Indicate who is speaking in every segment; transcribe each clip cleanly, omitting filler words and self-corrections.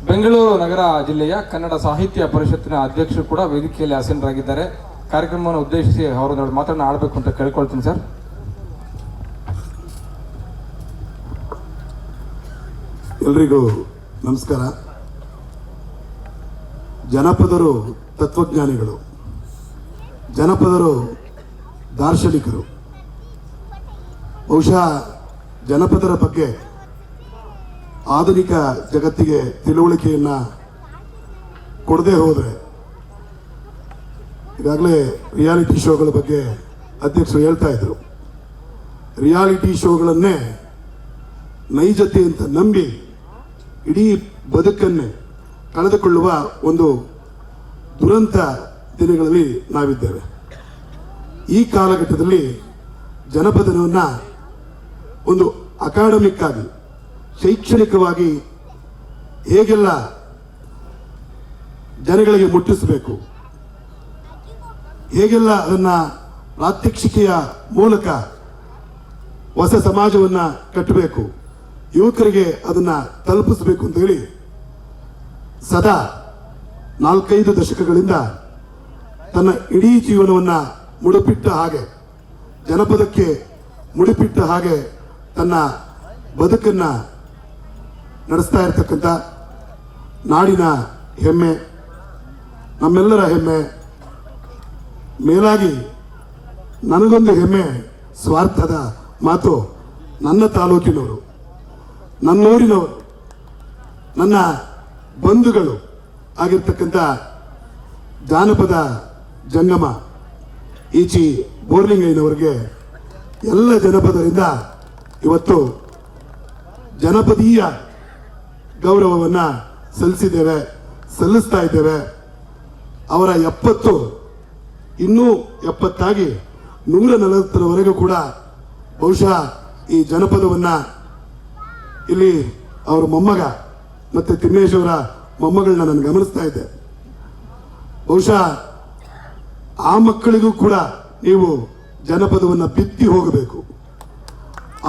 Speaker 1: ಬೆಂಗಳೂರು ನಗರ ಜಿಲ್ಲೆಯ ಕನ್ನಡ ಸಾಹಿತ್ಯ ಪರಿಷತ್ತಿನ ಅಧ್ಯಕ್ಷರು ಕೂಡ ವೇದಿಕೆಯಲ್ಲಿ ಆಸೀನರಾಗಿದ್ದಾರೆ. ಕಾರ್ಯಕ್ರಮವನ್ನು ಉದ್ದೇಶಿಸಿ ಅವರು ಮಾತನ್ನು ಆಡಬೇಕು ಅಂತ ಕೇಳ್ಕೊಳ್ತೀನಿ ಸರ್.
Speaker 2: ಎಲ್ರಿಗೂ ನಮಸ್ಕಾರ. ಜನಪದರು ತತ್ವಜ್ಞಾನಿಗಳು, ಜನಪದರು ದಾರ್ಶನಿಕರು. ಬಹುಶಃ ಜನಪದರ ಬಗ್ಗೆ ಆಧುನಿಕ ಜಗತ್ತಿಗೆ ತಿಳುವಳಿಕೆಯನ್ನು ಕೊಡದೆ ಹೋದರೆ, ಈಗಾಗಲೇ ರಿಯಾಲಿಟಿ ಶೋಗಳ ಬಗ್ಗೆ ಅಧ್ಯಕ್ಷರು ಹೇಳ್ತಾ ಇದ್ರು, ರಿಯಾಲಿಟಿ ಶೋಗಳನ್ನೇ ನೈಜತೆ ಅಂತ ನಂಬಿ ಇಡೀ ಬದುಕನ್ನೇ ಕಳೆದುಕೊಳ್ಳುವ ಒಂದು ದುರಂತ ದಿನಗಳಲ್ಲಿ ನಾವಿದ್ದೇವೆ. ಈ ಕಾಲಘಟ್ಟದಲ್ಲಿ ಜನಪದವನ್ನು ಒಂದು ಅಕಾಡೆಮಿಕ್ ಆಗಿ, ಶೈಕ್ಷಣಿಕವಾಗಿ ಹೇಗೆಲ್ಲ ಜನಗಳಿಗೆ ಮುಟ್ಟಿಸಬೇಕು, ಹೇಗೆಲ್ಲ ಅದನ್ನು ಪ್ರಾತ್ಯಕ್ಷಿಕೆಯ ಮೂಲಕ ಹೊಸ ಸಮಾಜವನ್ನು ಕಟ್ಟಬೇಕು, ಯುವಕರಿಗೆ ಅದನ್ನು ತಲುಪಿಸಬೇಕು ಅಂತ ಹೇಳಿ ಸದಾ 4-5 ದಶಕಗಳಿಂದ ತನ್ನ ಇಡೀ ಜೀವನವನ್ನು ಮುಡುಪಿಟ್ಟ ಹಾಗೆ, ಜನಪದಕ್ಕೆ ಮುಡಿಪಿಟ್ಟ ಹಾಗೆ ತನ್ನ ಬದುಕನ್ನು ನಡೆಸ್ತಾ ಇರತಕ್ಕಂಥ ನಾಡಿನ ಹೆಮ್ಮೆ, ನಮ್ಮೆಲ್ಲರ ಹೆಮ್ಮೆ, ಮೇಲಾಗಿ ನನಗೊಂದು ಹೆಮ್ಮೆ, ಸ್ವಾರ್ಥದ ಮಾತು, ನನ್ನ ತಾಲೂಕಿನವರು, ನನ್ನೂರಿನವರು, ನನ್ನ ಬಂಧುಗಳು ಆಗಿರ್ತಕ್ಕಂಥ ಜಾನಪದ ಜಂಗಮ ಈಚಿ ಬೋರ್ಲಿಂಗಯ್ಯನವರಿಗೆ ಎಲ್ಲ ಜನಪದರಿಂದ ಇವತ್ತು ಜನಪದೀಯ ಗೌರವವನ್ನು ಸಲ್ಲಿಸ್ತಾ ಇದ್ದೇವೆ. ಅವರ 70 ಇನ್ನೂ 70 140ರವರೆಗೂ ಕೂಡ ಬಹುಶಃ ಈ ಜನಪದವನ್ನು ಇಲ್ಲಿ ಅವರ ಮೊಮ್ಮಗ ಮತ್ತು ತಿಮ್ಮೇಶ್ ಅವರ ಮೊಮ್ಮಗಳನ್ನ ನಾನು ಗಮನಿಸ್ತಾ ಇದ್ದೆ. ಬಹುಶಃ ಆ ಮಕ್ಕಳಿಗೂ ಕೂಡ ನೀವು ಜನಪದವನ್ನು ಬಿತ್ತಿ ಹೋಗಬೇಕು.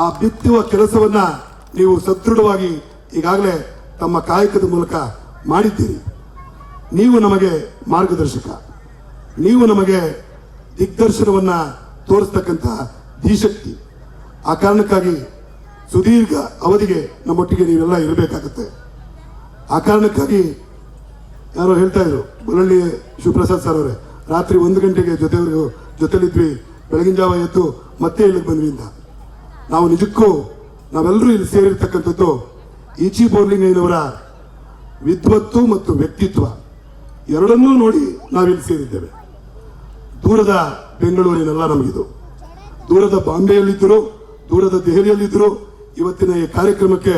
Speaker 2: ಆ ಬಿತ್ತುವ ಕೆಲಸವನ್ನು ನೀವು ಸದೃಢವಾಗಿ ಈಗಾಗಲೇ ತಮ್ಮ ಕಾಯಕದ ಮೂಲಕ ಮಾಡಿದ್ದೀರಿ. ನೀವು ನಮಗೆ ಮಾರ್ಗದರ್ಶಕ, ನೀವು ನಮಗೆ ದಿಗ್ದರ್ಶನವನ್ನು ತೋರಿಸ್ತಕ್ಕಂಥ ಧೀಶಕ್ತಿ. ಆ ಕಾರಣಕ್ಕಾಗಿ ಸುದೀರ್ಘ ಅವಧಿಗೆ ನಮ್ಮೊಟ್ಟಿಗೆ ನೀವೆಲ್ಲ ಇರಬೇಕಾಗುತ್ತೆ. ಆ ಕಾರಣಕ್ಕಾಗಿ ಯಾರೋ ಹೇಳ್ತಾ ಇದ್ರು, ಬೊಳಳ್ಳಿ ಶಿವಪ್ರಸಾದ್ ಸರ್ ಅವರೇ, ರಾತ್ರಿ 1 ಗಂಟೆಗೆ ಜೊತೆಲಿದ್ವಿ, ಬೆಳಗಿನ ಜಾವ ಎದ್ದು ಮತ್ತೆ ಇಲ್ಲಿಗೆ ಬಂದ್ವಿ ಅಂತ. ನಾವು ನಿಜಕ್ಕೂ ನಾವೆಲ್ಲರೂ ಇಲ್ಲಿ ಸೇರಿರ್ತಕ್ಕಂಥದ್ದು ಈಚಿ ಬೋರ್ಲಿಂಗಯ್ಯನವರ ವಿದ್ವತ್ತು ಮತ್ತು ವ್ಯಕ್ತಿತ್ವ ಎರಡನ್ನೂ ನೋಡಿ ನಾವಿಲ್ಲಿ ಸೇರಿದ್ದೇವೆ. ದೂರದ ಬೆಂಗಳೂರಿನೆಲ್ಲ ನಮಗಿದು, ದೂರದ ಬಾಂಬೆಯಲ್ಲಿದ್ದರು, ದೂರದ ದೆಹಲಿಯಲ್ಲಿದ್ದರು. ಇವತ್ತಿನ ಈ ಕಾರ್ಯಕ್ರಮಕ್ಕೆ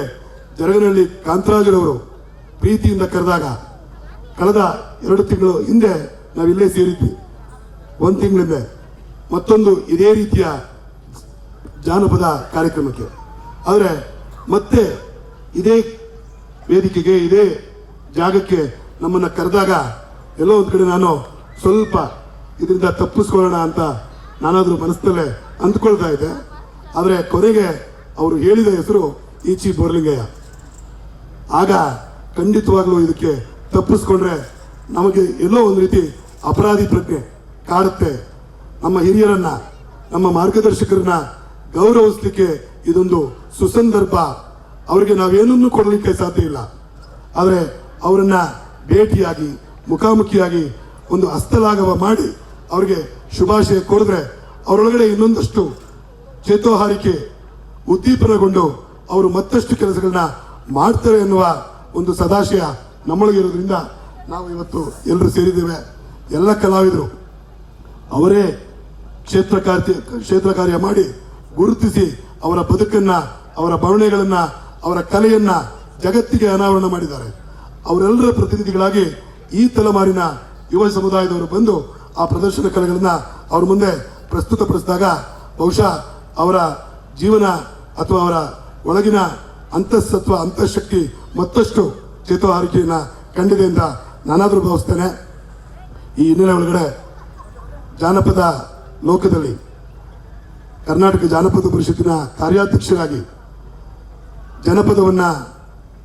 Speaker 2: ಜರಗನಹಳ್ಳಿ ಕಾಂತರಾಜರವರು ಪ್ರೀತಿಯಿಂದ ಕರೆದಾಗ ಕಳೆದ 2 ತಿಂಗಳು ಹಿಂದೆ ನಾವಿಲ್ಲೇ ಸೇರಿದ್ವಿ. 1 ತಿಂಗಳಿಂದ ಮತ್ತೊಂದು ಇದೇ ರೀತಿಯ ಜಾನಪದ ಕಾರ್ಯಕ್ರಮಕ್ಕೆ. ಆದರೆ ಮತ್ತೆ ಇದೇ ವೇದಿಕೆಗೆ, ಇದೇ ಜಾಗಕ್ಕೆ ನಮ್ಮನ್ನು ಕರೆದಾಗ ಎಲ್ಲೋ ಒಂದು ಕಡೆ ನಾನು ಸ್ವಲ್ಪ ಇದರಿಂದ ತಪ್ಪಿಸ್ಕೊಳ್ಳೋಣ ಅಂತ ನಾನಾದರೂ ಮನಸ್ಸಲ್ಲೇ ಅಂದ್ಕೊಳ್ತಾ ಇದ್ದೆ. ಆದರೆ ಕೊನೆಗೆ ಅವರು ಹೇಳಿದ ಹೆಸರು ಈಚಿ ಬೋರ್ಲಿಂಗಯ್ಯ. ಆಗ ಖಂಡಿತವಾಗ್ಲೂ ಇದಕ್ಕೆ ತಪ್ಪಿಸ್ಕೊಂಡ್ರೆ ನಮಗೆ ಎಲ್ಲೋ ಒಂದು ರೀತಿ ಅಪರಾಧಿ ಪ್ರಜ್ಞೆ ಕಾಡುತ್ತೆ. ನಮ್ಮ ಹಿರಿಯರನ್ನ, ನಮ್ಮ ಮಾರ್ಗದರ್ಶಕರನ್ನ ಗೌರವಿಸಲಿಕ್ಕೆ ಇದೊಂದು ಸುಸಂದರ್ಭ. ಅವರಿಗೆ ನಾವೇನನ್ನೂ ಕೊಡಲಿಕ್ಕೆ ಸಾಧ್ಯ ಇಲ್ಲ. ಆದರೆ ಅವರನ್ನ ಭೇಟಿಯಾಗಿ, ಮುಖಾಮುಖಿಯಾಗಿ ಒಂದು ಹಸ್ತಲಾಘವ ಮಾಡಿ ಅವರಿಗೆ ಶುಭಾಶಯ ಕೋರಿದ್ರೆ ಅವರೊಳಗಡೆ ಇನ್ನೊಂದಷ್ಟು ಚೇತೋಹಾರಿಕೆ ಉದ್ದೀಪನಗೊಂಡು ಅವರು ಮತ್ತಷ್ಟು ಕೆಲಸಗಳನ್ನ ಮಾಡ್ತಾರೆ ಎನ್ನುವ ಒಂದು ಸದಾಶಯ ನಮ್ಮೊಳಗಿರೋದ್ರಿಂದ ನಾವು ಇವತ್ತು ಎಲ್ಲರೂ ಸೇರಿದ್ದೇವೆ. ಎಲ್ಲ ಕಲಾವಿದರು ಅವರೇ ಕ್ಷೇತ್ರ ಕಾರ್ಯ ಮಾಡಿ ಗುರುತಿಸಿ ಅವರ ಬದುಕನ್ನು, ಅವರ ಬವಣೆಗಳನ್ನು, ಅವರ ಕಲೆಯನ್ನು ಜಗತ್ತಿಗೆ ಅನಾವರಣ ಮಾಡಿದ್ದಾರೆ. ಅವರೆಲ್ಲರ ಪ್ರತಿನಿಧಿಗಳಾಗಿ ಈ ತಲೆಮಾರಿನ ಯುವ ಸಮುದಾಯದವರು ಬಂದು ಆ ಪ್ರದರ್ಶನ ಕಲೆಗಳನ್ನು ಅವ್ರ ಮುಂದೆ ಪ್ರಸ್ತುತಪಡಿಸಿದಾಗ ಬಹುಶಃ ಅವರ ಜೀವನ ಅಥವಾ ಅವರ ಒಳಗಿನ ಅಂತಃಸತ್ವ, ಅಂತಃಶಕ್ತಿ ಮತ್ತಷ್ಟು ಚೇತೋಹಾರಿಕೆಯನ್ನು ಕಂಡಿದೆ ಅಂತ ನಾನಾದರೂ ಭಾವಿಸ್ತೇನೆ. ಈ ಹಿನ್ನೆಲೆ ಒಳಗಡೆ ಜಾನಪದ ಲೋಕದಲ್ಲಿ ಕರ್ನಾಟಕ ಜಾನಪದ ಪರಿಷತ್ತಿನ ಕಾರ್ಯಾಧ್ಯಕ್ಷರಾಗಿ ಜನಪದವನ್ನು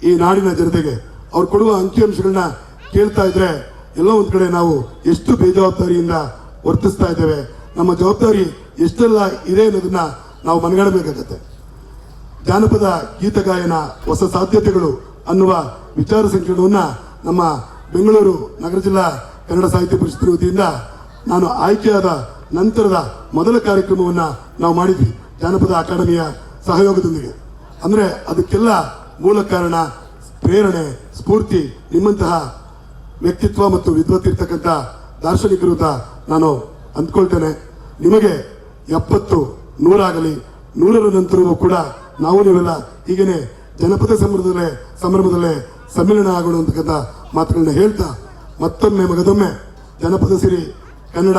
Speaker 2: ಈ ನಾಡಿನ ಜನತೆಗೆ ಅವ್ರು ಕೊಡುವ ಅಂಕಿಅಂಶಗಳನ್ನ ಕೇಳ್ತಾ ಇದ್ರೆ ಎಲ್ಲೋ ಒಂದ್ ಕಡೆ ನಾವು ಎಷ್ಟು ಬೇಜವಾಬ್ದಾರಿಯಿಂದ ವರ್ತಿಸ್ತಾ ಇದ್ದೇವೆ, ನಮ್ಮ ಜವಾಬ್ದಾರಿ ಎಷ್ಟೆಲ್ಲ ಇದೆ ಅನ್ನೋದನ್ನ ನಾವು ಮನಗಾಣಬೇಕಾಗತ್ತೆ. ಜಾನಪದ ಗೀತಗಾಯನ ಹೊಸ ಸಾಧ್ಯತೆಗಳು ಅನ್ನುವ ವಿಚಾರ ಸಂಕಿರಣವನ್ನ ನಮ್ಮ ಬೆಂಗಳೂರು ನಗರ ಜಿಲ್ಲಾ ಕನ್ನಡ ಸಾಹಿತ್ಯ ಪರಿಷತ್ ವತಿಯಿಂದ ನಾನು ಆಯ್ಕೆಯಾದ ನಂತರದ ಮೊದಲ ಕಾರ್ಯಕ್ರಮವನ್ನ ನಾವು ಮಾಡಿದ್ವಿ ಜಾನಪದ ಅಕಾಡೆಮಿಯ ಸಹಯೋಗದೊಂದಿಗೆ. ಅಂದ್ರೆ ಅದಕ್ಕೆಲ್ಲ ಮೂಲ ಕಾರಣ, ಪ್ರೇರಣೆ, ಸ್ಫೂರ್ತಿ ನಿಮ್ಮಂತಹ ವ್ಯಕ್ತಿತ್ವ ಮತ್ತು ವಿದ್ವತ್ತಿರ್ತಕ್ಕಂಥ ದಾರ್ಶನಿಕರು ಅಂತ ನಾನು ಅಂದ್ಕೊಳ್ತೇನೆ. ನಿಮಗೆ 70, 100 100ರ ನಂತರವೂ ಕೂಡ ನಾವು ನೀವೆಲ್ಲ ಹೀಗೇನೆ ಜನಪದ ಸಂಭ್ರಮದಲ್ಲೇ ಸಮ್ಮಿಲನ ಆಗೋಣ ಅಂತಕ್ಕಂಥ ಮಾತುಗಳನ್ನ ಹೇಳ್ತಾ ಮತ್ತೊಮ್ಮೆ ಮಗದೊಮ್ಮೆ ಜನಪದ ಸಿರಿ ಕನ್ನಡ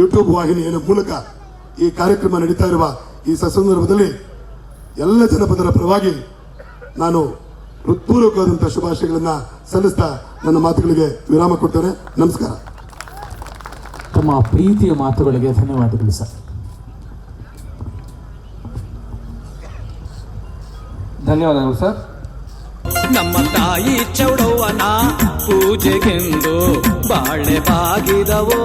Speaker 2: ಯೂಟ್ಯೂಬ್ ವಾಹಿನಿಯ ಮೂಲಕ ಈ ಕಾರ್ಯಕ್ರಮ ನಡೀತಾ ಇರುವ ಈ ಸಂದರ್ಭದಲ್ಲಿ ಎಲ್ಲ ಜನಪದರ ಪರವಾಗಿ ನಾನು ಹೃತ್ಪೂರ್ವಕವಾದಂತಹ ಶುಭಾಶಯಗಳನ್ನ ಸಲ್ಲಿಸ್ತಾ ನನ್ನ ಮಾತುಗಳಿಗೆ ವಿರಾಮ ಕೊಡ್ತೇನೆ. ನಮಸ್ಕಾರ.
Speaker 3: ತಮ್ಮ ಪ್ರೀತಿಯ ಮಾತುಗಳಿಗೆ ಧನ್ಯವಾದಗಳು ಸರ್.
Speaker 1: ಧನ್ಯವಾದಗಳು ಸರ್.
Speaker 4: ನಮ್ಮ ತಾಯಿ ಚೌಡವ್ವನ ಪೂಜೆಗೆಂದು ಬಾಳೆ ಬಾಗಿದವೋ